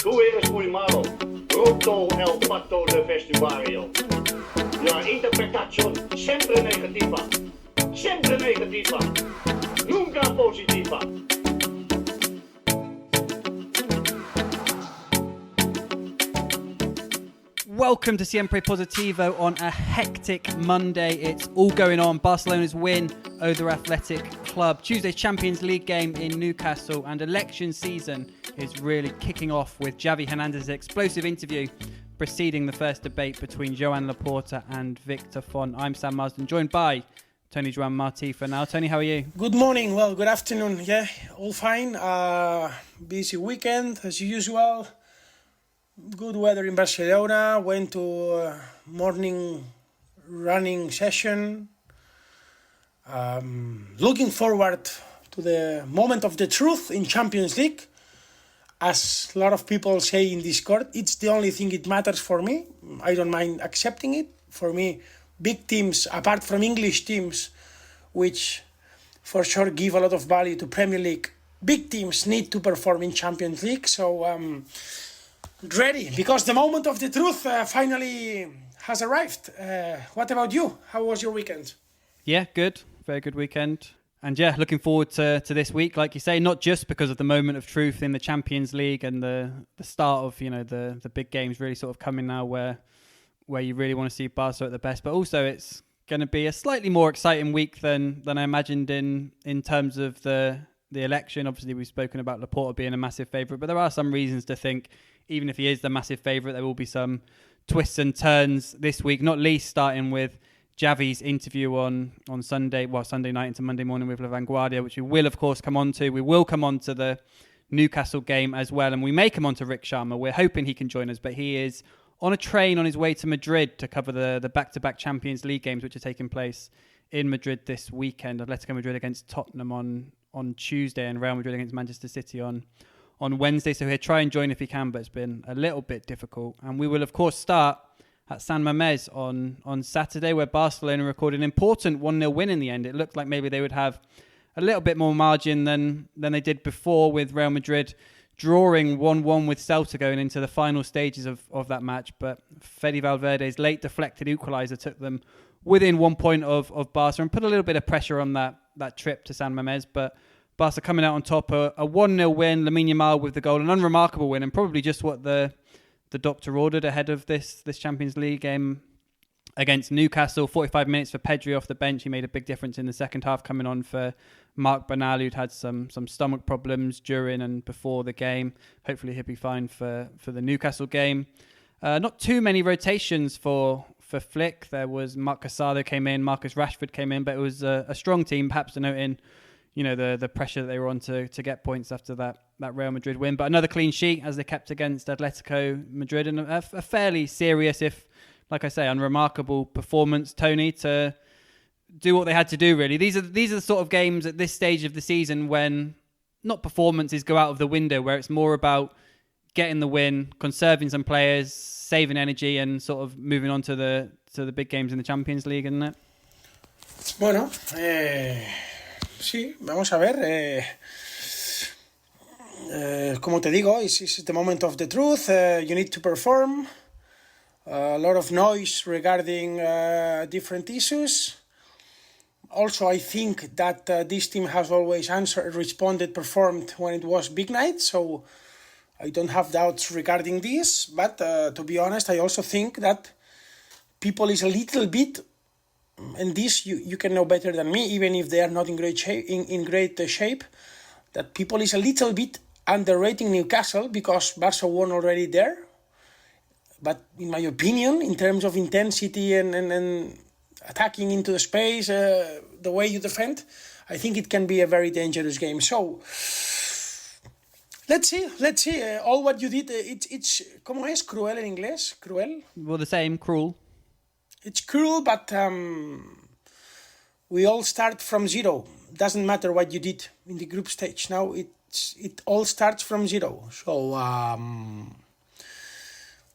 Tú eres muy malo. Roto el pato de vestuario. La interpretación siempre negativa. Siempre negativa. Nunca positiva. Welcome to Siempre Positivo on a hectic Monday. It's all going on. Barcelona's win over Athletic Club, Tuesday's Champions League game in Newcastle, and election season is really kicking off with Xavi Hernández's explosive interview preceding the first debate between Joan Laporta and Victor Font. I'm Sam Marsden, joined by Toni Joan Martí for now. Tony, how are you? Good morning. Well, good afternoon. Yeah, all fine. Busy weekend as usual. Good weather in Barcelona. Went to a morning running session. Looking forward to the moment of the truth in Champions League. As a lot of people say in Discord, it's the only thing it matters for me. I don't mind accepting it. For me, big teams, apart from English teams, which for sure give a lot of value to Premier League, big teams need to perform in Champions League. So ready, because the moment of the truth finally has arrived. What about you? How was your weekend? Yeah, good. Very good weekend. And yeah, looking forward to this week, like you say, not just because of the moment of truth in the Champions League and the start of, you know, the big games really sort of coming now where you really want to see Barca at the best, but also it's going to be a slightly more exciting week than I imagined in terms of the election. Obviously, we've spoken about Laporta being a massive favourite, but there are some reasons to think, even if he is the massive favourite, there will be some twists and turns this week, not least starting with Xavi's interview on Sunday night into Monday morning with La Vanguardia, which we will, of course, come on to. We will come on to the Newcastle game as well, and we may come on to Rick Sharma. We're hoping he can join us, but he is on a train on his way to Madrid to cover the back-to-back Champions League games, which are taking place in Madrid this weekend. Atletico Madrid against Tottenham on Tuesday and Real Madrid against Manchester City on Wednesday. So he'll try and join if he can, but it's been a little bit difficult. And we will, of course, start at San Mamés on Saturday, where Barcelona recorded an important 1-0 win in the end. It looked like maybe they would have a little bit more margin than they did before, with Real Madrid drawing 1-1 with Celta going into the final stages of that match. But Fede Valverde's late deflected equaliser took them within 1 point of Barca and put a little bit of pressure on that trip to San Mamés. But Barca coming out on top, a 1-0 win, Lamine Yamal with the goal, an unremarkable win, and probably just what the doctor ordered ahead of this Champions League game against Newcastle. 45 minutes for Pedri off the bench. He made a big difference in the second half, coming on for Marc Bernal, who'd had some stomach problems during and before the game. Hopefully he'll be fine for the Newcastle game. Not too many rotations for Flick. There was Marc Casado came in, Marcus Rashford came in, but it was a strong team, perhaps denoting, you know, the pressure that they were on to get points after that Real Madrid win. But another clean sheet as they kept against Atletico Madrid, and a fairly serious, if, like I say, unremarkable performance, Tony, to do what they had to do, really. These are the sort of games at this stage of the season when not performances go out of the window, where it's more about getting the win, conserving some players, saving energy, and sort of moving on to the big games in the Champions League, isn't it? Bueno, sí, vamos a ver. Como te digo, it's the moment of the truth. You need to perform. A lot of noise regarding different issues. Also, I think that this team has always responded, performed when it was big night. So I don't have doubts regarding this. But to be honest, I also think that people is a little bit, and this you can know better than me, even if they are not in great shape, that people is a little bit underrating Newcastle because Barca won already there. But in my opinion, in terms of intensity and attacking into the space, the way you defend, I think it can be a very dangerous game. So let's see. All what you did, it's ¿cómo es cruel en inglés? Cruel? Well, the same, cruel. It's cruel, but we all start from zero. Doesn't matter what you did in the group stage. Now it all starts from zero. So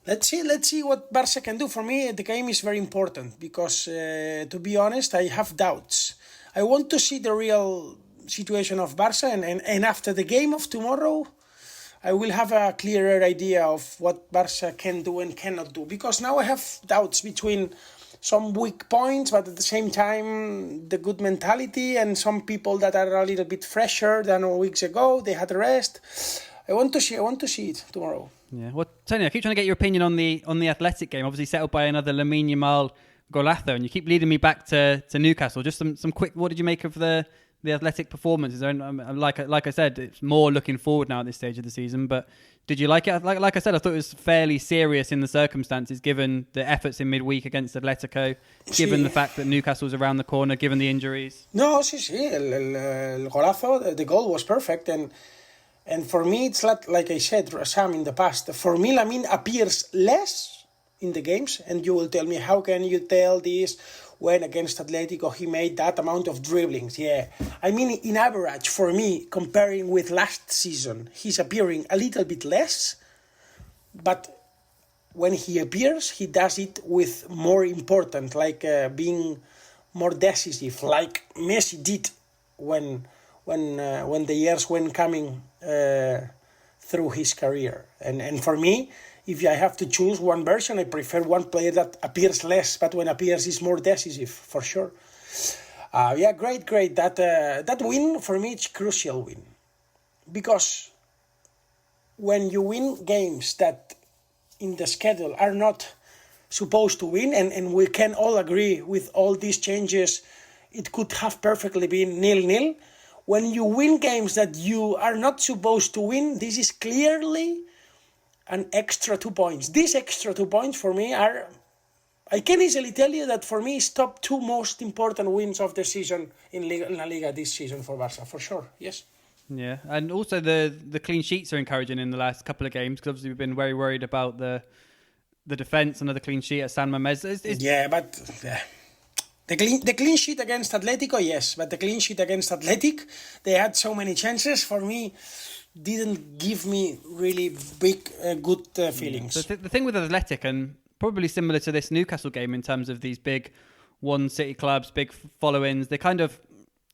let's see what Barca can do. For me, the game is very important because, to be honest, I have doubts. I want to see the real situation of Barca, and after the game of tomorrow, I will have a clearer idea of what Barça can do and cannot do. Because now I have doubts between some weak points, but at the same time, the good mentality and some people that are a little bit fresher than weeks ago. They had a rest. I want to see it tomorrow. Yeah. Well, Toni, I keep trying to get your opinion on the Athletic game. Obviously settled by another Lamine Yamal golazo, and you keep leading me back to Newcastle. Just some quick. What did you make of the Athletic performance? Is there, like I said, it's more looking forward now at this stage of the season. But did you like it? Like I said, I thought it was fairly serious in the circumstances, given the efforts in midweek against Atletico, given the fact that Newcastle's around the corner, given the injuries. No, sí. El golazo, the goal was perfect, and for me, it's like I said, Sam, in the past. For me, Lamine appears less in the games, and you will tell me, how can you tell this when against Atletico he made that amount of dribblings? Yeah, I mean, in average, for me, comparing with last season, he's appearing a little bit less, but when he appears, he does it with more important, like being more decisive, like Messi did when the years went coming through his career. And for me, if I have to choose one version, I prefer one player that appears less, but when appears is more decisive, for sure. Great. That win, for me, it's crucial win. Because when you win games that in the schedule are not supposed to win, and we can all agree with all these changes, it could have perfectly been 0-0. When you win games that you are not supposed to win, this is clearly an extra 2 points. These extra 2 points for me are, I can easily tell you that for me it's top 2 most important wins of the season in LaLiga this season for Barça, for sure, yes. Yeah, and also the clean sheets are encouraging in the last couple of games, because obviously we've been very worried about the defence. Another clean sheet at San Mamés. The clean sheet against Atletico, yes, but the clean sheet against Athletic, they had so many chances, for me, didn't give me really big, good feelings. So the thing with Athletic, and probably similar to this Newcastle game in terms of these big one city clubs, big follow-ins, they kind of,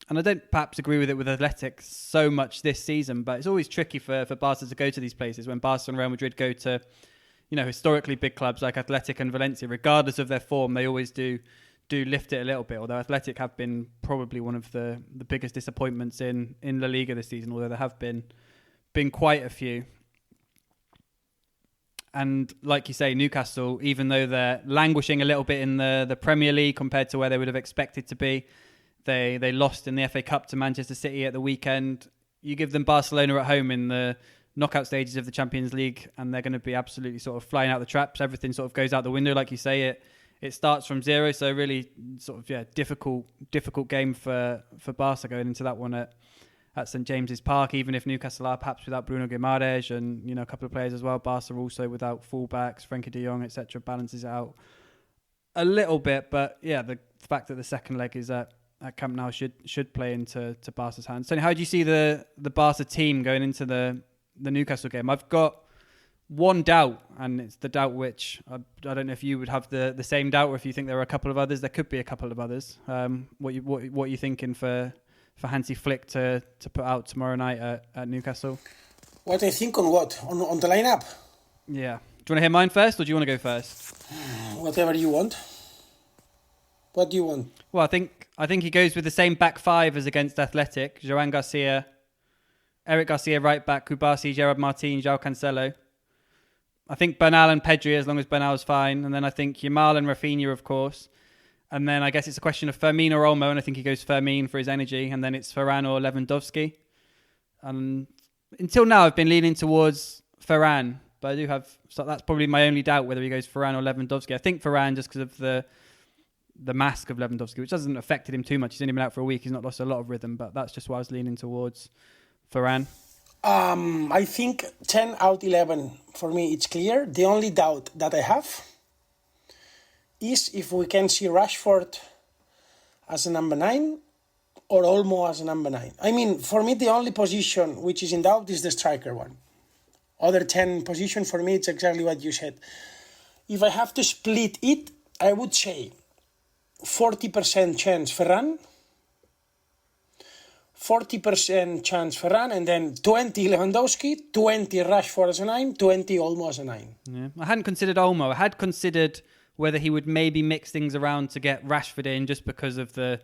and I don't perhaps agree with it with Athletic so much this season, but it's always tricky for Barca to go to these places. When Barca and Real Madrid go to, historically big clubs like Athletic and Valencia, regardless of their form, they always do lift it a little bit, although Athletic have been probably one of the biggest disappointments in LaLiga this season, although there have been quite a few. And like you say, Newcastle, even though they're languishing a little bit in the Premier League compared to where they would have expected to be, they lost in the FA Cup to Manchester City at the weekend. You give them Barcelona at home in the knockout stages of the Champions League, and they're going to be absolutely sort of flying out the traps. Everything sort of goes out the window, like you say. It starts from zero, so really sort of difficult game for Barca going into that one at St James's Park. Even if Newcastle are perhaps without Bruno Guimaraes and a couple of players as well, Barca also without fullbacks, Frenkie de Jong, etc., balances it out a little bit. But yeah, the fact that the second leg is at Camp Nou should play into Barca's hands. So how do you see the Barca team going into the Newcastle game? I've got one doubt, and it's the doubt which I don't know if you would have the same doubt, or if you think there are a couple of others. There could be a couple of others. What are you thinking for Hansi Flick to put out tomorrow night at Newcastle? What I think on what? On the lineup? Yeah. Do you want to hear mine first, or do you want to go first? Whatever you want. What do you want? Well, I think he goes with the same back five as against Athletic. Joan Garcia, Eric Garcia right back, Kubasi, Gerard Martin, João Cancelo. I think Bernal and Pedri, as long as Bernal's fine. And then I think Yamal and Rafinha, of course. And then I guess it's a question of Firmino or Olmo, and I think he goes Firmino for his energy. And then it's Ferran or Lewandowski. And until now, I've been leaning towards Ferran, but I do have... So that's probably my only doubt, whether he goes Ferran or Lewandowski. I think Ferran, just because of the mask of Lewandowski, which hasn't affected him too much. He's only been out for a week. He's not lost a lot of rhythm, but that's just why I was leaning towards Ferran. I think 10 out 11, for me, it's clear. The only doubt that I have is if we can see Rashford as a number 9 or Olmo as a number 9. I mean, for me, the only position which is in doubt is the striker one. Other 10 position, for me, it's exactly what you said. If I have to split it, I would say 40% chance Ferran, 40% chance Ferran, and then 20 Lewandowski, 20 Rashford as a 9, 20 Olmo as a 9. Yeah. I hadn't considered Olmo. I had considered whether he would maybe mix things around to get Rashford in just because of the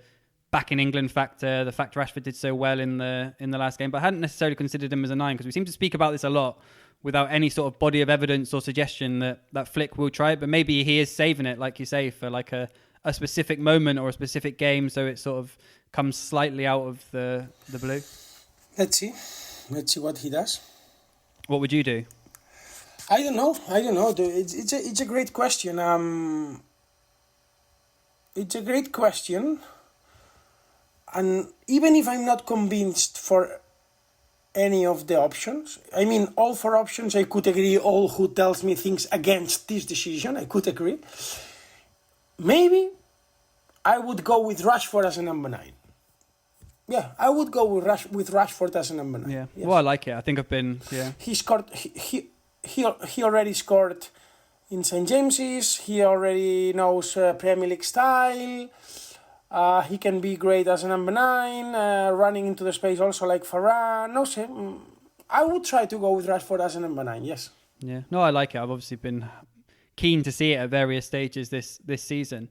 back in England factor, the fact Rashford did so well in the last game. But I hadn't necessarily considered him as a 9 because we seem to speak about this a lot without any sort of body of evidence or suggestion that Flick will try it. But maybe he is saving it, like you say, for like a specific moment or a specific game, so it sort of comes slightly out of the blue. Let's see what he does. What would you do? I don't know. It's a great question. It's a great question, and even if I'm not convinced for any of the options, I mean, all 4 options, I could agree. All who tells me things against this decision, I could agree. Maybe I would go with Rashford as a number 9. Yeah, I would go with Rashford as a number 9. Yeah, yes. Well, I like it. I think I've been. Yeah, he scored. He already scored in St James's. He already knows Premier League style. He can be great as a number 9, running into the space also like Ferran. No, say, I would try to go with Rashford as a number 9. Yes. Yeah. No, I like it. I've obviously been keen to see it at various stages this season.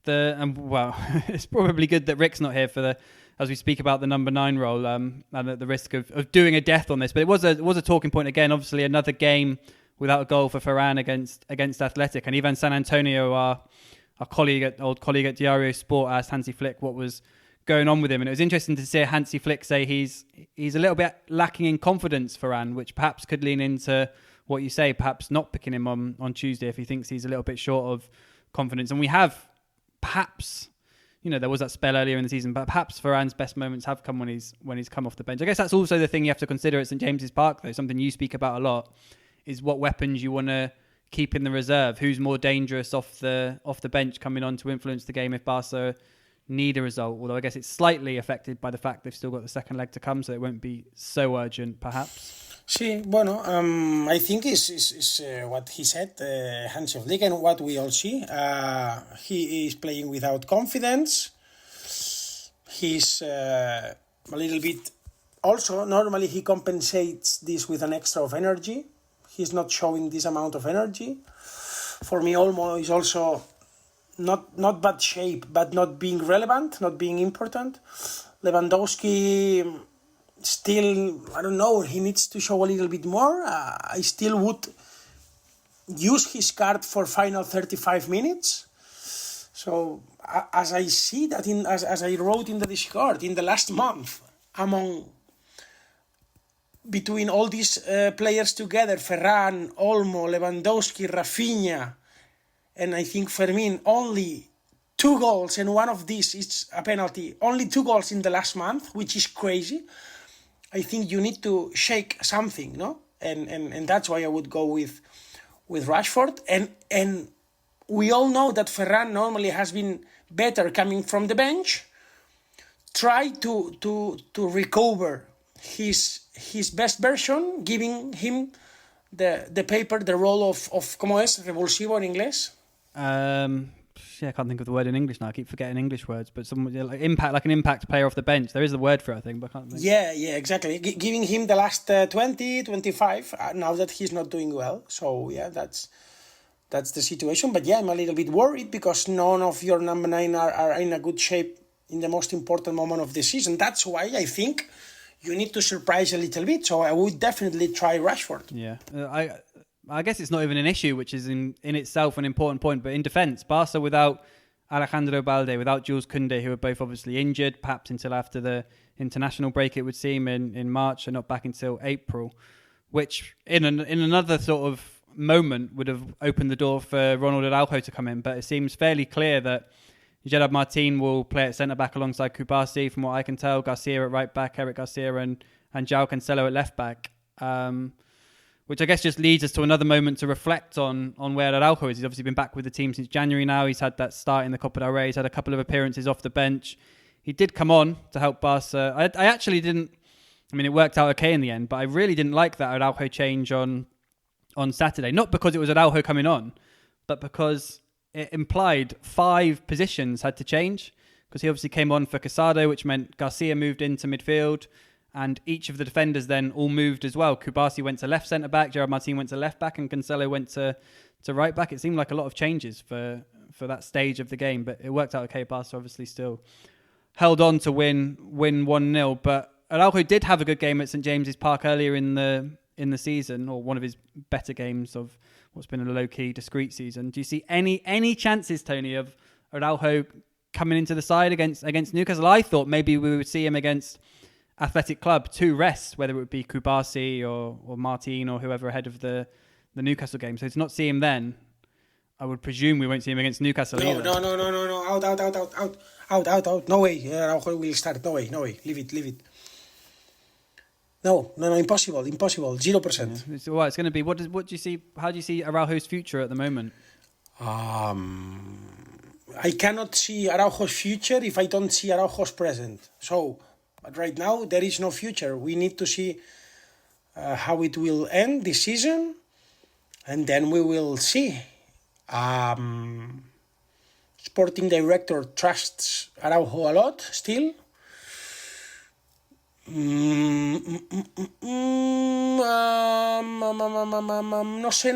It's probably good that Rick's not here as we speak about the number 9 role, and at the risk of doing a death on this. But it was a talking point again. Obviously, another game without a goal for Ferran against Athletic, and Ivan San Antonio, our old colleague at Diario Sport, asked Hansi Flick what was going on with him, and it was interesting to see Hansi Flick say he's a little bit lacking in confidence, Ferran, which perhaps could lean into what you say, perhaps not picking him on Tuesday if he thinks he's a little bit short of confidence. And we have perhaps, there was that spell earlier in the season, but perhaps Ferran's best moments have come when he's come off the bench. I guess that's also the thing you have to consider at St James's Park, though. Something you speak about a lot is what weapons you want to keep in the reserve. Who's more dangerous off the bench coming on to influence the game if Barca need a result? Although I guess it's slightly affected by the fact they've still got the second leg to come, so it won't be so urgent, perhaps. Sí, bueno, I think is what he said, Hansi Flick, and what we all see. He is playing without confidence. He's a little bit... Also, normally he compensates this with an extra of energy. He's not showing this amount of energy. For me, Olmo is also not bad shape, but not being relevant, not being important. Lewandowski... Still, I don't know, he needs to show a little bit more. I still would use his card for final 35 minutes. So, as I see that, as I wrote in the Discord, in the last month, between all these players together, Ferran, Olmo, Lewandowski, Rafinha, and I think Fermin, only 2 goals, and one of these is a penalty. Only 2 goals in the last month, which is crazy. I think you need to shake something, no? And that's why I would go with Rashford. And we all know that Ferran normally has been better coming from the bench. Try to recover his best version, giving him the role of ¿cómo es? Revulsivo in English. I can't think of the word in English now. I keep forgetting English words, but some like an impact player off the bench. There is a word for it, I think, but I can't think. Yeah, exactly. Giving him the last 20, 25, now that he's not doing well. So, yeah, that's the situation. But, yeah, I'm a little bit worried because none of your number 9 are in a good shape in the most important moment of the season. That's why I think you need to surprise a little bit. So I would definitely try Rashford. Yeah, I guess it's not even an issue, which is in itself an important point. But in defence, Barca without Alejandro Balde, without Jules Koundé, who are both obviously injured, perhaps until after the international break, it would seem, in March, and not back until April, which in another sort of moment would have opened the door for Ronald Araujo to come in. But it seems fairly clear that Gerard Martin will play at centre-back alongside Kubasi, from what I can tell, Garcia at right-back, Eric Garcia and João Cancelo at left-back. Which I guess just leads us to another moment to reflect on where Araujo is. He's obviously been back with the team since January now. He's had that start in the Copa del Rey. He's had a couple of appearances off the bench. He did come on to help Barca. I actually didn't... I mean, it worked out okay in the end, but I really didn't like that Araujo change on Saturday. Not because it was Araujo coming on, but because it implied 5 positions had to change. because he obviously came on for Casado, which meant Garcia moved into midfield, and each of the defenders then all moved as well. Kubasi went to left centre-back, Gerard Martin went to left-back, and Cancelo went to right-back. It seemed like a lot of changes for that stage of the game, but it worked out okay. Barca obviously still held on to win 1-0, but Araujo did have a good game at St James's Park earlier in the season, or one of his better games of what's been a low-key, discreet season. Do you see any chances, Tony, of Araujo coming into the side against Newcastle? I thought maybe we would see him against Athletic Club to rest, whether it would be Kubasi or Martin or whoever ahead of the Newcastle game. So to not see him then, I would presume we won't see him against Newcastle either. No. Out. No way. Araujo will start. No way. Leave it. No. Impossible. 0%. Yeah. So it's going to be. What do you see? How do you see Araujo's future at the moment? I cannot see Araujo's future if I don't see Araujo's present. So, but right now there is no future. We need to see how it will end this season, and then we will see. Sporting director trusts Araujo a lot still. No sé.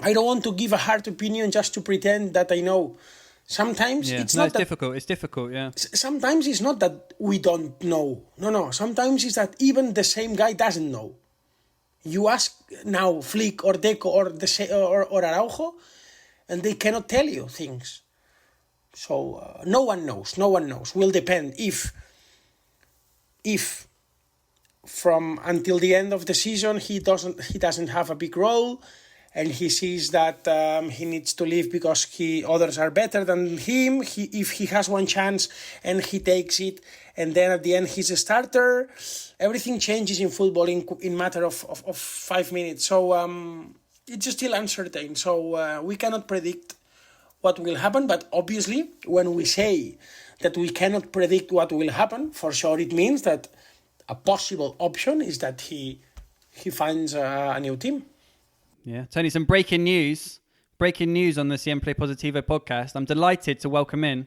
I don't want to give a hard opinion just to pretend that I know. Sometimes it's difficult. It's difficult, yeah. Sometimes it's not that we don't know. No. Sometimes it's that even the same guy doesn't know. You ask now Flick or Deco or Araujo, and they cannot tell you things. So no one knows. Will depend if from until the end of the season he doesn't have a big role, and he sees that he needs to leave because others are better than him. If he has one chance and he takes it, and then at the end he's a starter, everything changes in football in matter of 5 minutes. So it's still uncertain. So we cannot predict what will happen. But obviously, when we say that we cannot predict what will happen, for sure it means that a possible option is that he finds a new team. Yeah, Tony, some breaking news on the Siempre Positivo podcast. I'm delighted to welcome in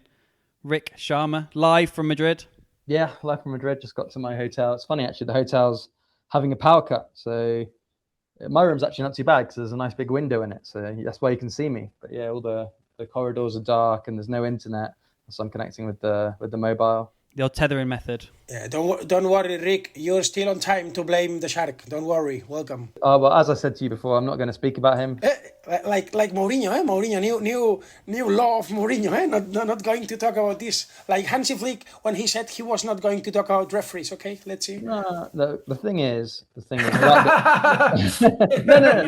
Rick Sharma, live from Madrid. Yeah, live from Madrid. Just got to my hotel. It's funny, actually, the hotel's having a power cut. So my room's actually not too bad because there's a nice big window in it. So that's why you can see me. But yeah, all the corridors are dark and there's no internet. So I'm connecting with the mobile. The old tethering method. Yeah, don't worry, Rick. You're still on time to blame the shark. Don't worry. Welcome. Well, as I said to you before, I'm not going to speak about him. Like Mourinho, Mourinho, new law of Mourinho, Not going to talk about this. Like Hansi Flick when he said he was not going to talk about referees. Okay, let's see. No, the thing is. No.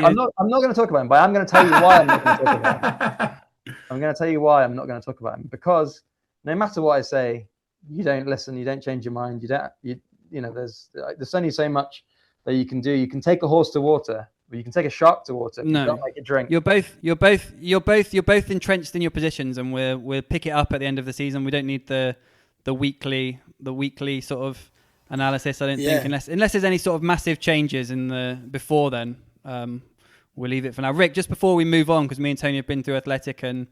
I'm not going to talk about him, but I'm going to tell you why I'm not going to talk about him. I'm going to tell you why I'm not going to talk about him, because no matter what I say, you don't listen, you don't change your mind, there's only so much that you can do. You can take a horse to water, but you can take a shark to water. No, you don't make it drink. You're both entrenched in your positions, and we'll pick it up at the end of the season. We don't need the weekly sort of analysis. I don't think unless there's any sort of massive changes before then. We'll leave it for now. Rick, just before we move on, because me and Tony have been through Athletic and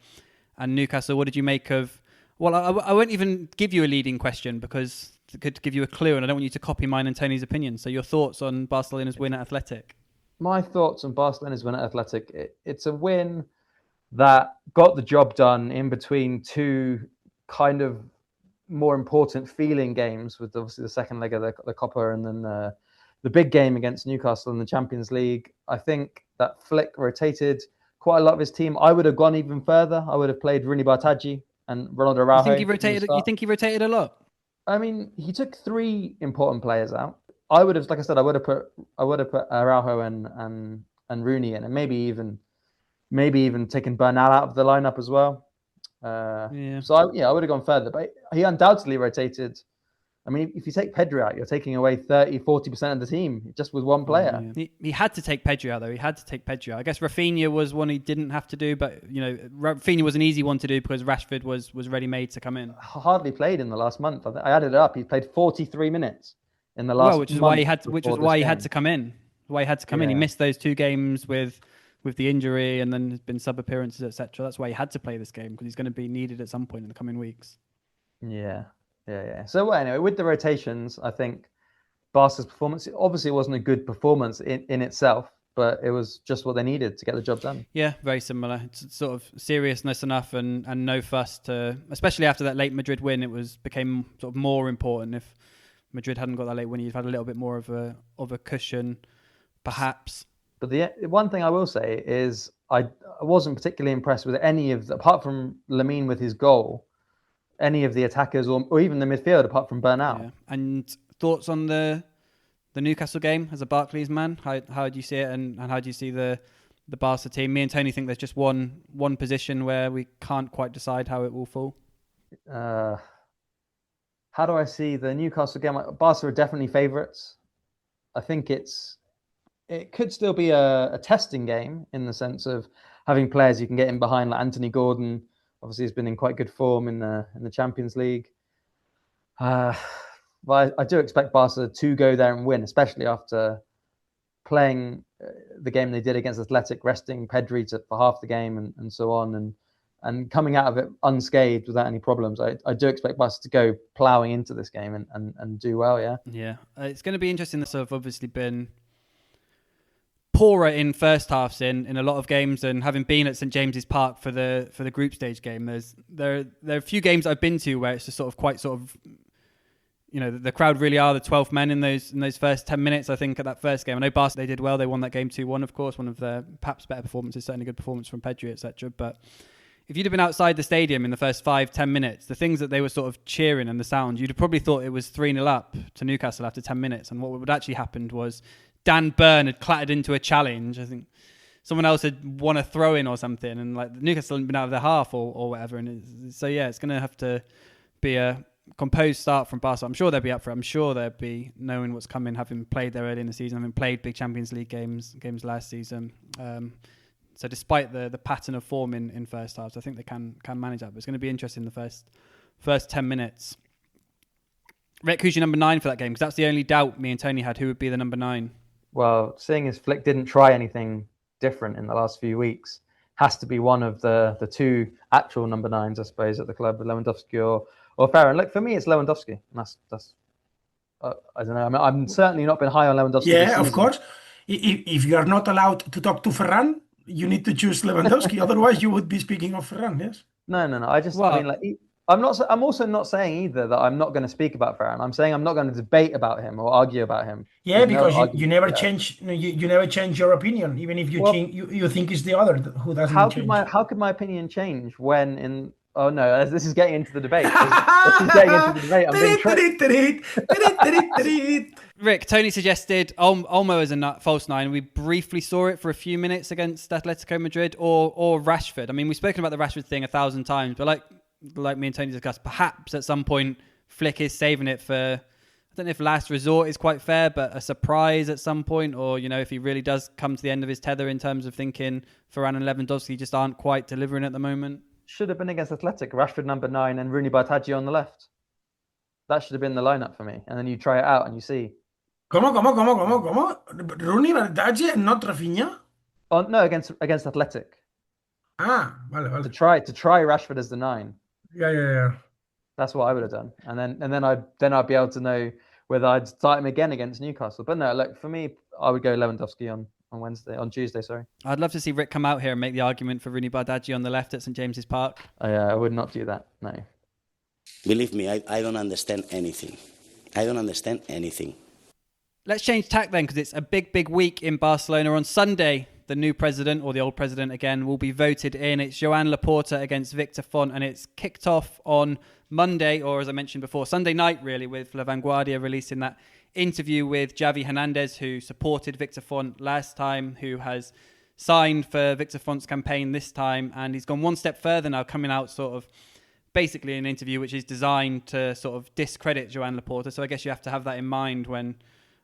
Newcastle, what did you make of? Well, I won't even give you a leading question because it could give you a clue, and I don't want you to copy mine and Tony's opinion. So your thoughts on Barcelona's win at Athletic? My thoughts on Barcelona's win at Athletic, it's a win that got the job done in between two kind of more important feeling games, with obviously the second leg of the Copa and then the big game against Newcastle in the Champions League. I think that Flick rotated quite a lot of his team. I would have gone even further. I would have played Rooney Bartaggi and Ronaldo Araujo. You think he rotated a lot? I mean, he took 3 important players out. I would have, like I said, I would have put Araujo and Rooney in, and maybe even taken Bernal out of the lineup as well. So I would have gone further, but he undoubtedly rotated. I mean, if you take Pedri out, you're taking away 30-40% of the team just with one player. Yeah. He had to take Pedri out, though. He had to take Pedri out. I guess Rafinha was one he didn't have to do, but Rafinha was an easy one to do because Rashford was ready-made to come in. Hardly played in the last month. I added it up. He played 43 minutes in the last month. Which was why he had to come in. Why he had to come in. He missed those 2 games with with the injury, and then there's been sub appearances, etc. That's why he had to play this game, because he's going to be needed at some point in the coming weeks. Yeah. So anyway, with the rotations, I think Barca's performance, obviously it wasn't a good performance in itself, but it was just what they needed to get the job done. Yeah, very similar. It's sort of seriousness enough and no fuss to, especially after that late Madrid win, became sort of more important. If Madrid hadn't got that late win, you'd had a little bit more of a cushion, perhaps. But the one thing I will say is I wasn't particularly impressed with any of apart from Lamine with his goal, any of the attackers or even the midfield apart from Bernal. Yeah. And thoughts on the Newcastle game as a Barclays man? How do you see it, and how do you see the Barca team? Me and Tony think there's just one position where we can't quite decide how it will fall. How do I see the Newcastle game? Barca are definitely favourites. I think it could still be a testing game in the sense of having players you can get in behind, like Anthony Gordon. Obviously, he's been in quite good form in the Champions League. But I do expect Barca to go there and win, especially after playing the game they did against Athletic, resting Pedri for half the game and so on, and coming out of it unscathed without any problems. I do expect Barca to go ploughing into this game and do well, yeah. Yeah, it's going to be interesting. This have obviously been poorer in first halves in a lot of games, and having been at St James's Park for the group stage game, there are a few games I've been to where it's just the crowd really are the 12th men in those first 10 minutes. I think at that first game, I know Barca, they did well. They won that game 2-1, of course, one of their perhaps better performances, certainly a good performance from Pedri, etc. But if you'd have been outside the stadium in the first 5-10 minutes, the things that they were sort of cheering and the sound, you'd have probably thought it was 3-0 up to Newcastle after 10 minutes. And what would actually happened was Dan Burn had clattered into a challenge. I think someone else had won a throw-in or something, and like Newcastle hadn't been out of their half or whatever. And it's going to have to be a composed start from Barca. I'm sure they'll be up for it. I'm sure they'll be knowing what's coming, having played there early in the season, having played big Champions League games last season. So despite the pattern of form in first halves, I think they can manage that. But it's going to be interesting the first 10 minutes. Rick, who's your number 9 for that game? Because that's the only doubt me and Tony had. Who would be the number 9? Well, seeing as Flick didn't try anything different in the last few weeks, has to be one of the two actual number 9s, I suppose, at the club, Lewandowski or Ferran. Look, for me, it's Lewandowski. That's I don't know. I'm certainly not been high on Lewandowski. Yeah, of course. If you are not allowed to talk to Ferran, you need to choose Lewandowski. Otherwise, you would be speaking of Ferran. Yes. No. I'm also not saying either that I'm not going to speak about Ferran. I'm saying I'm not going to debate about him or argue about him. Yeah, because you never change. You never change your opinion, even if you think it's the other who doesn't change. How could my opinion change when in? Oh no, this is getting into the debate. This is getting into the debate. Rick, Tony suggested Olmo as a false 9. We briefly saw it for a few minutes against Atletico Madrid or Rashford. I mean, we've spoken about the Rashford thing 1,000 times, but like me and Tony discussed, perhaps at some point Flick is saving it for, I don't know if last resort is quite fair, but a surprise at some point, or, if he really does come to the end of his tether in terms of thinking Varane and Lewandowski just aren't quite delivering at the moment. Should have been against Athletic, Rashford number 9 and Rooney Bartaggi on the left. That should have been the lineup for me. And then you try it out and you see. ¿Cómo? Rooney Bartaggi and not Rafinha? Oh no, against Athletic. Vale. To try Rashford as the 9. Yeah. That's what I would have done. And then I'd be able to know whether I'd start him again against Newcastle. But no, look, for me, I would go Lewandowski on Tuesday. I'd love to see Rick come out here and make the argument for Rooney Bartaggi on the left at St James's Park. I would not do that, no. Believe me, I don't understand anything. Let's change tack then, because it's a big week in Barcelona. On Sunday, the new president, or the old president again, will be voted in. It's Joan Laporta against Victor Font, and it's kicked off on Monday, or as I mentioned before, Sunday night really, with La Vanguardia releasing that interview with Xavi Hernández, who supported Victor Font last time, who has signed for Victor Font's campaign this time, and he's gone one step further now, coming out sort of basically an interview which is designed to sort of discredit Joan Laporta. So I guess you have to have that in mind when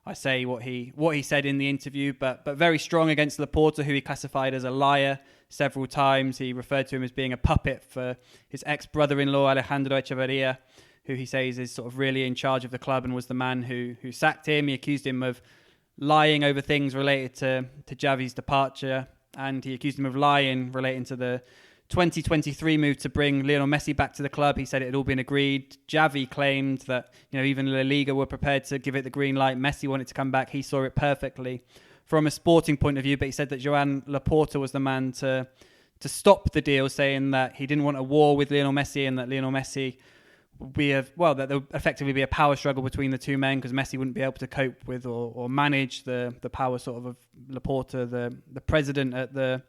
I say what he said in the interview, but very strong against Laporta, who he classified as a liar several times. He referred to him as being a puppet for his ex-brother-in-law, Alejandro Echevarría, who he says is sort of really in charge of the club and was the man who sacked him. He accused him of lying over things related to Xavi's departure. and he accused him of lying relating to the 2023 move to bring Lionel Messi back to the club. He said it had all been agreed. Xavi claimed that, even LaLiga were prepared to give it the green light. Messi wanted to come back. He saw it perfectly from a sporting point of view, but he said that Joan Laporta was the man to stop the deal, saying that he didn't want a war with Lionel Messi and that Lionel Messi would be that there would effectively be a power struggle between the two men because Messi wouldn't be able to cope with or manage the power sort of Laporta, the president at the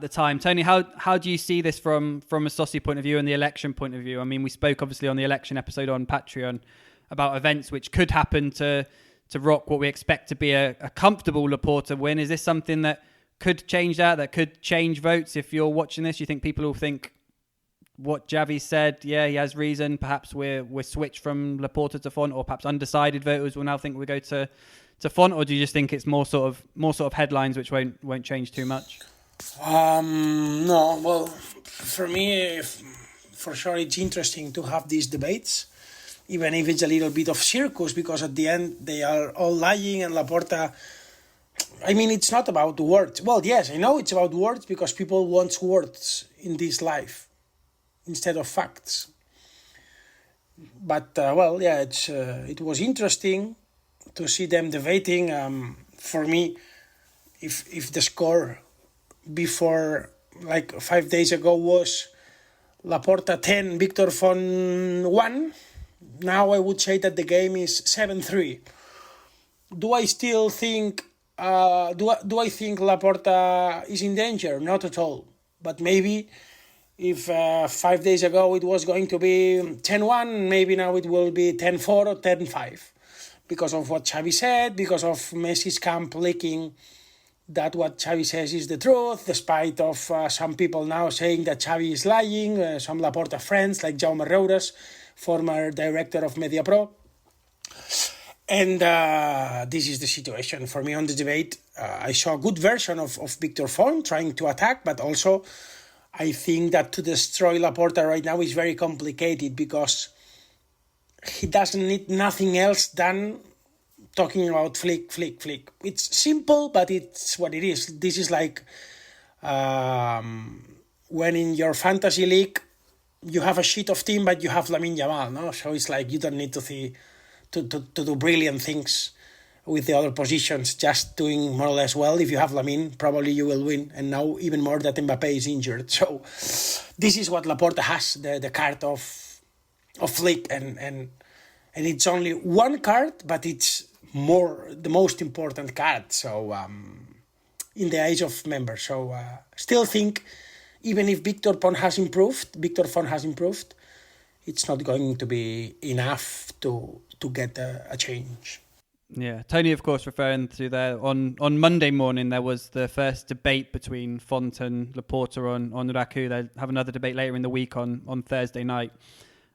time. Tony, how do you see this from a soci point of view and the election point of view? I mean, we spoke obviously on the election episode on Patreon about events which could happen to rock what we expect to be a comfortable Laporta win. Is this something that could change that could change votes? If you're watching this, you think people will think what Xavi said, yeah, he has reason, perhaps we're switched from Laporta to Font, or perhaps undecided voters will now think we go to Font, or do you just think it's more sort of headlines which won't change too much? No, well, for me, for sure it's interesting to have these debates, even if it's a little bit of circus, because at the end they are all lying and Laporta, I mean, it's not about words. Well, yes, I know it's about words because people want words in this life instead of facts. But, it was interesting to see them debating. For me, if the score before, like 5 days ago, was Laporta 10, Victor Font 1, now I would say that the game is 7-3. Do I still think do I think Laporta is in danger? Not at all. But maybe if 5 days ago it was going to be 10-1, maybe now it will be 10-4 or 10-5. Because of what Xavi said, because of Messi's camp leaking that what Xavi says is the truth, despite of some people now saying that Xavi is lying, some Laporta friends like Jaume Reuras, former director of MediaPro. And this is the situation for me on the debate. I saw a good version of Victor Font trying to attack, but also I think that to destroy Laporta right now is very complicated because he doesn't need nothing else than talking about flick. It's simple, but it's what it is. This is like when in your fantasy league you have a sheet of team, but you have Lamine Yamal, no? So it's like you don't need to do brilliant things with the other positions, just doing more or less well. If you have Lamine, probably you will win. And now even more that Mbappé is injured. So this is what Laporta has, the card of flick, and it's only one card, but it's the most important card. So in the eyes of members. So still think even if Victor Font has improved, it's not going to be enough to get a change. Yeah, Tony, of course, referring to there on Monday morning, there was the first debate between Font and Laporta on Raku. They'll have another debate later in the week on Thursday night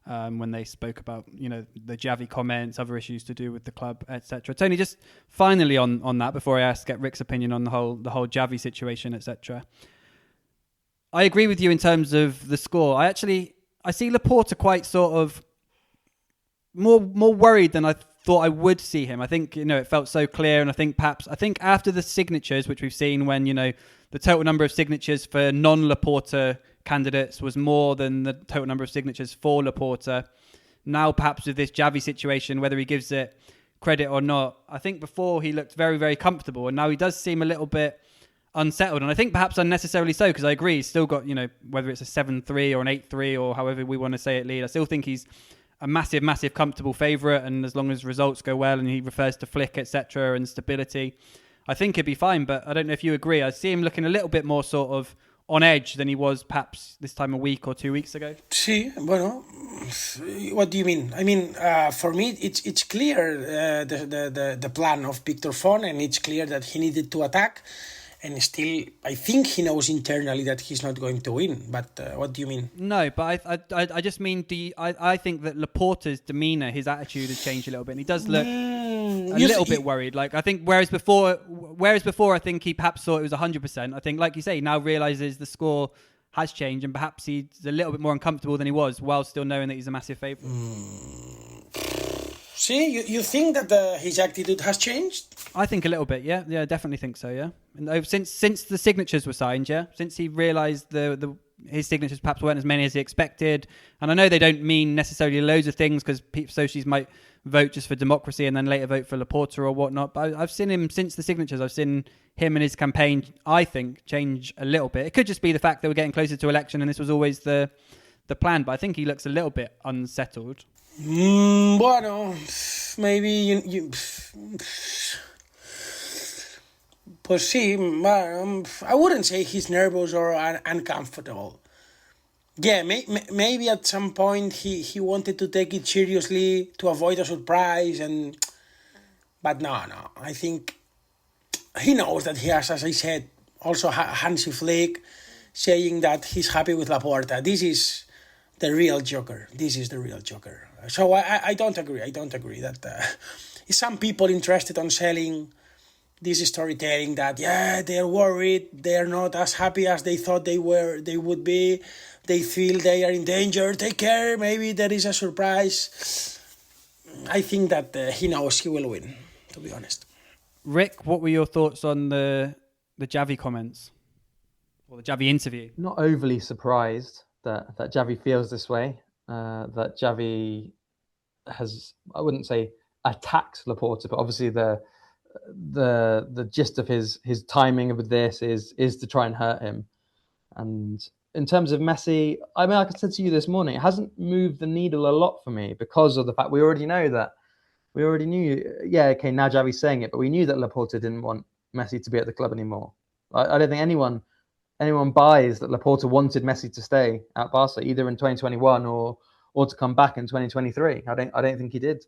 when they spoke about, the Xavi comments, other issues to do with the club, etc. Tony, just finally on that, before I get Rick's opinion on the whole Xavi situation, etc. I agree with you in terms of the score. I see Laporta quite sort of more worried than I thought I would see him. I think, it felt so clear, and I think after the signatures, which we've seen when, the total number of signatures for non-Laporta candidates was more than the total number of signatures for Laporta. Now, perhaps with this Xavi situation, whether he gives it credit or not, I think before he looked very, very comfortable, and now he does seem a little bit unsettled, and I think perhaps unnecessarily so, because I agree he's still got, whether it's a 7-3 or an 8-3 or however we want to say it, lead, I still think he's a massive comfortable favourite, and as long as results go well and he refers to flick, etc., and stability, I think he'd be fine. But I don't know if you agree. I see him looking a little bit more sort of on edge than he was perhaps this time a week or 2 weeks ago. Sí, bueno, what do you mean? I mean, for me, it's clear the plan of Victor Font, and it's clear that he needed to attack. And still, I think he knows internally that he's not going to win. But what do you mean? No, but I just mean, I think that Laporta's demeanour, his attitude has changed a little bit. And he does look a little bit worried. Like, I think whereas before, I think he perhaps thought it was 100%. I think, like you say, he now realises the score has changed, and perhaps he's a little bit more uncomfortable than he was, while still knowing that he's a massive favourite. See, you think that his attitude has changed? I think a little bit, yeah. Yeah, definitely think so, yeah. And since the signatures were signed, yeah, since he realised his signatures perhaps weren't as many as he expected. And I know they don't mean necessarily loads of things because socis might vote just for democracy and then later vote for Laporta or whatnot. But I've seen him since the signatures. I've seen him and his campaign, I think, change a little bit. It could just be the fact that we're getting closer to election and this was always the plan. But I think he looks a little bit unsettled. Bueno, maybe you pues sí, I wouldn't say he's nervous or uncomfortable. Yeah, maybe at some point he wanted to take it seriously to avoid a surprise, but no, I think he knows that he has, as I said, also Hansi Flick saying that he's happy with Laporta. This is the real Joker. So I don't agree. That some people interested on selling this storytelling that they're worried, they're not as happy as they thought they would be, they feel they are in danger, take care, maybe there is a surprise. I think that he knows he will win, to be honest. Rick, what were your thoughts on the Xavi comments or the Xavi interview? Not overly surprised that Xavi feels this way, that Xavi has, I wouldn't say attacked Laporta, but obviously the gist of his timing with this is to try and hurt him. And in terms of Messi, I mean, like I said to you this morning, it hasn't moved the needle a lot for me because of the fact we already knew, now Xavi's saying it, but we knew that Laporta didn't want Messi to be at the club anymore. I don't think anyone buys that Laporta wanted Messi to stay at Barca, either in 2021 or to come back in 2023. I don't think he did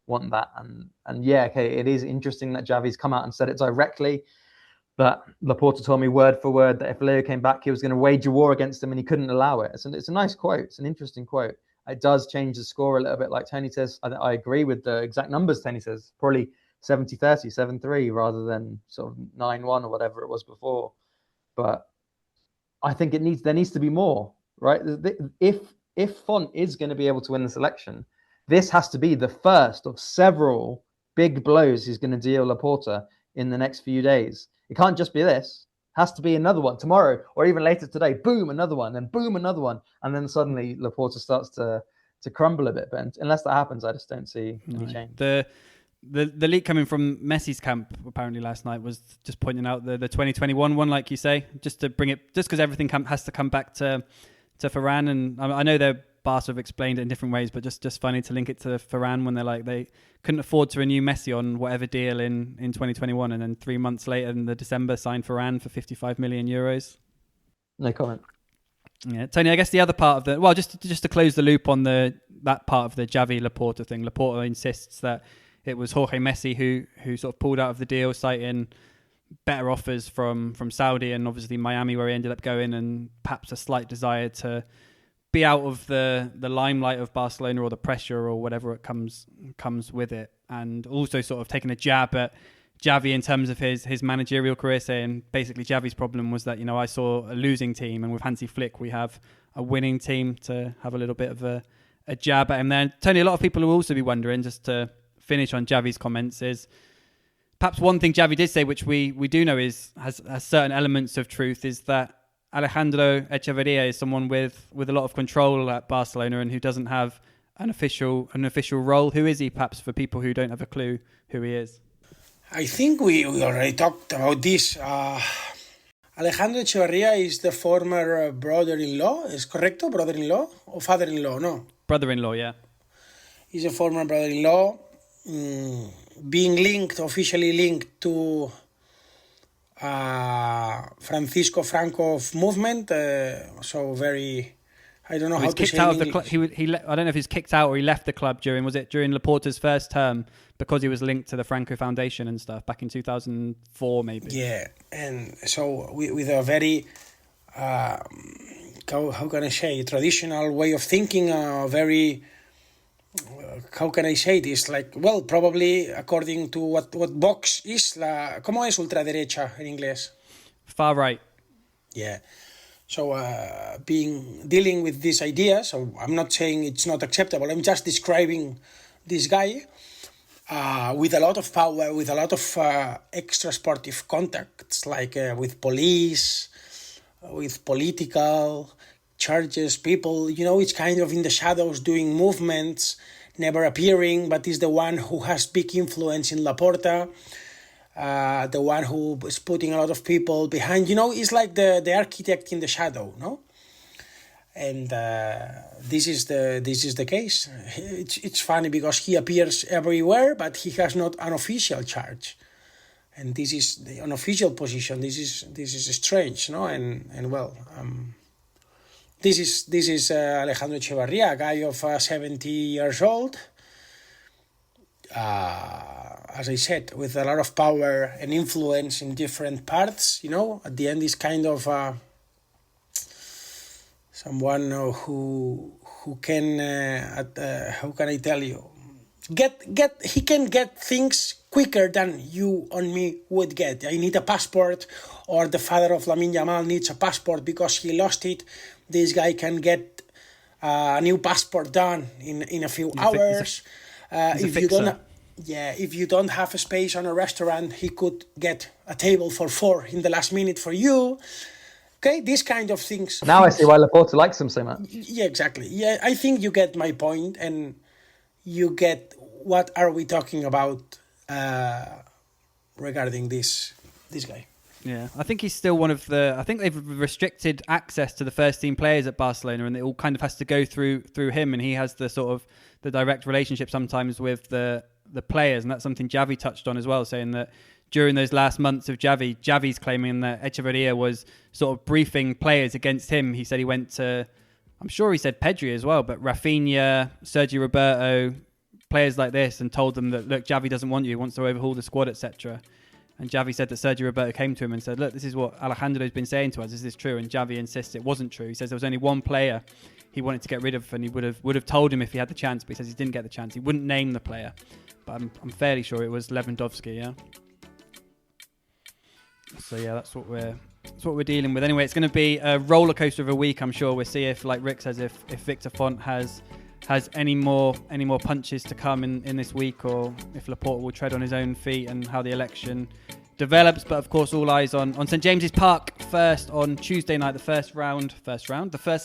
want that. And it is interesting that Xavi's come out and said it directly, but Laporta told me word for word that if Leo came back, he was going to wage a war against him and he couldn't allow it. It's a nice quote. It's an interesting quote. It does change the score a little bit, like Tony says. I agree with the exact numbers Tony says. Probably 70-30, 7-3 rather than sort of 9-1 or whatever it was before. But I think there needs to be more, right? If Font is going to be able to win this election, this has to be the first of several big blows he's going to deal Laporta in the next few days. It can't just be this. It has to be another one tomorrow or even later today. Boom, another one, and boom, another one. And then suddenly Laporta starts to crumble a bit. But unless that happens, I just don't see any change. The leak coming from Messi's camp apparently last night was just pointing out the 2021 one, like you say, just to bring it, just because everything has to come back to Varane. And I know Barca have explained it in different ways, but just funny to link it to Varane when they're like they couldn't afford to renew Messi on whatever deal in 2021, and then 3 months later in the December signed Varane for 55 million euros. No comment. Yeah, Tony, I guess the other part of just to close the loop on that part of the Xavi Laporta thing, Laporta insists that it was Jorge Messi who sort of pulled out of the deal, citing better offers from Saudi and obviously Miami, where he ended up going, and perhaps a slight desire to be out of the limelight of Barcelona or the pressure or whatever it comes with it. And also sort of taking a jab at Xavi in terms of his managerial career, saying basically Xavi's problem was that, I saw a losing team, and with Hansi Flick we have a winning team, to have a little bit of a jab at him there. Tony, a lot of people will also be wondering, just to finish on Xavi's comments, is perhaps one thing Xavi did say, which we do know has certain elements of truth, is that Alejandro Echevarría is someone with a lot of control at Barcelona and who doesn't have an official role. Who is he, perhaps, for people who don't have a clue who he is? I think we already talked about this. Alejandro Echevarría is the former brother-in-law. ¿Es correcto? Brother-in-law or father-in-law? No. Brother-in-law, yeah. He's a former brother-in-law, being officially linked to Francisco Franco movement. So very, I don't know how to say out in of the club. I don't know if he's kicked out or he left the club during Laporta's first term, because he was linked to the Franco Foundation and stuff back in 2004, maybe. Yeah, and so with a very, how can I say, traditional way of thinking, very, how can I say this? Like, well, probably according to what Vox is, ¿cómo es ultraderecha en inglés? Far right. Yeah. So dealing with this idea, so I'm not saying it's not acceptable, I'm just describing this guy. with a lot of power, with a lot of extra sportive contacts, like with police, with political charges, people, it's kind of in the shadows doing movements, never appearing, but is the one who has big influence in Laporta, the one who is putting a lot of people behind, it's like the architect in the shadow, no? And this is the case. It's funny because he appears everywhere, but he has not an official charge, and this is the unofficial position. This is strange, no? And well, this is Alejandro Echevarría, a guy of 70 years old. As I said, with a lot of power and influence in different parts. At the end, is kind of someone who can how can I tell you, he can get things quicker than you and me would get. I need a passport, or the father of Lamine Yamal needs a passport because he lost it. This guy can get a new passport done in a few hours. If you don't have a space on a restaurant, he could get a table for 4 in the last minute for you. Okay, these kind of things. Now I see why Laporta likes him so much. Yeah, exactly. Yeah, I think you get my point, and you get what are we talking about regarding this guy. Yeah, I think he's still one of the... I think they've restricted access to the first team players at Barcelona, and it all kind of has to go through him, and he has the sort of the direct relationship sometimes with the players, and that's something Xavi touched on as well, saying that during those last months of Xavi's claiming that Echevarría was sort of briefing players against him. He said he went to, I'm sure he said Pedri as well, but Rafinha, Sergio Roberto, players like this, and told them that, look, Xavi doesn't want you, he wants to overhaul the squad, etc. And Xavi said that Sergio Roberto came to him and said, look, this is what Alejandro's been saying to us. Is this true? And Xavi insists it wasn't true. He says there was only one player he wanted to get rid of, and he would have told him if he had the chance, but he says he didn't get the chance. He wouldn't name the player, but I'm fairly sure it was Lewandowski, yeah? So yeah, that's what we're dealing with. Anyway, it's going to be a roller coaster of a week. I'm sure we'll see if, like Rick says, if Victor Font has any more punches to come in this week, or if Laporta will tread on his own feet, and how the election develops. But of course, all eyes on St James's Park first on Tuesday night, the first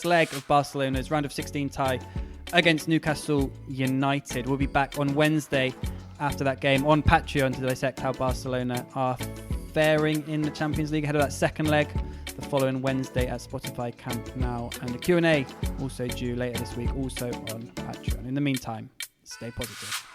leg of Barcelona's round of 16 tie against Newcastle United. We'll be back on Wednesday after that game on Patreon to dissect how Barcelona are faring in the Champions League ahead of that second leg the following Wednesday at Spotify Camp Nou, and the Q&A also due later this week, also on Patreon. In the meantime, stay positive.